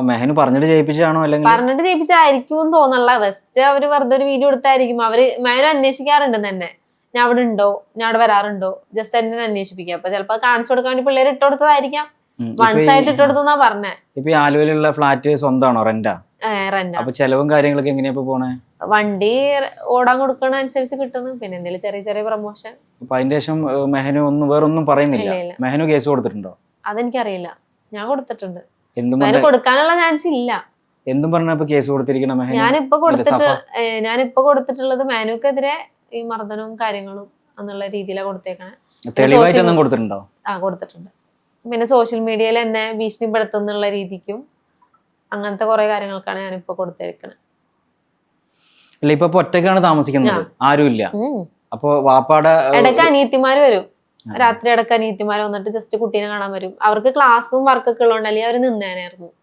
മെഹനു പറഞ്ഞിട്ട് ചെയ്യിപ്പിച്ചാണോ അല്ലെങ്കിൽ പറഞ്ഞിട്ട് ചെയ്യിപ്പിച്ചായിരിക്കും തോന്നല്ല. ഫസ്റ്റ് അവര് വെറുതെ ഒരു വീഡിയോ എടുത്തായിരിക്കും. മെഹനു അന്വേഷിക്കാറുണ്ട് തന്നെ, ഞാൻ അവിടെ ഉണ്ടോ, ഞാൻ അവിടെ വരാറുണ്ടോ, ജസ്റ്റ് എന്നെ അന്വേഷിപ്പിക്കുക. അപ്പൊ ചിലപ്പോ കാണിച്ചു കൊടുക്കാൻ വേണ്ടി പിള്ളേർ ഇട്ടുകൊടുത്തതായിരിക്കാം. വൺസ് ആയിട്ട് ഇട്ടുകൊടുത്തെന്നാ പറഞ്ഞേ. ഇപ്പൊ ഈ ആലുവയിലുള്ള ഫ്ലാറ്റ് സ്വന്തമാണോ, റെന്റാ? റെന്റ്. അപ്പൊ ചെലവും കാര്യങ്ങളൊക്കെ എങ്ങനെയാ പോണേ? വണ്ടി ഓടാൻ കൊടുക്കണ അനുസരിച്ച് കിട്ടുന്നു, പിന്നെ എന്തെങ്കിലും ചെറിയ ചെറിയ പ്രൊമോഷൻ. അപ്പൊ അതിന്റെ ശേഷം മെഹനു വേറൊന്നും പറയുന്നില്ല? മെഹനു കേസ് കൊടുത്തിട്ടുണ്ടോ? അതെനിക്കറിയില്ല. ഞാൻ കൊടുത്തിട്ടുണ്ട്. എന്തും കൊടുക്കാനുള്ള ചാൻസ് ഇല്ല. എന്തും പറഞ്ഞപ്പോ കേസ് കൊടുത്തിരിക്കണം മെഹനു? ഞാനിപ്പോ കൊടുത്തിട്ടുള്ളത് മെഹനുക്കെതിരെ ഈ മർദ്ദനവും കാര്യങ്ങളും എന്നുള്ള രീതിയിലാണ് കൊടുത്തേക്കണേ. തെളിവായിട്ടൊന്നും കൊടുത്തിട്ടുണ്ടോ? കൊടുത്തിട്ടുണ്ട്. പിന്നെ സോഷ്യൽ മീഡിയയിൽ എന്നെ ഭീഷണിപ്പെടുത്തുന്നുള്ള രീതിക്കും അങ്ങനത്തെ കുറെ കാര്യങ്ങൾക്കാണ് ഞാനിപ്പോ കൊടുത്തേക്കണേ. അല്ല, ഇപ്പൊ ഒറ്റയ്ക്കാണ് താമസിക്കുന്നത്, ആരുമില്ല. അപ്പൊ വാപ്പാടെ ഇടയ്ക്ക് അനിയത്തിമാര് വരും, രാത്രി ഇടയ്ക്ക് അനിയത്തിമാര് വന്നിട്ട് ജസ്റ്റ് കുട്ടീനെ കാണാൻ വരും. അവർക്ക് ക്ലാസ്സും വർക്കൊക്കെ ഉള്ളതുകൊണ്ട് അല്ലെങ്കിൽ അവര് നിന്നേനായിരുന്നു.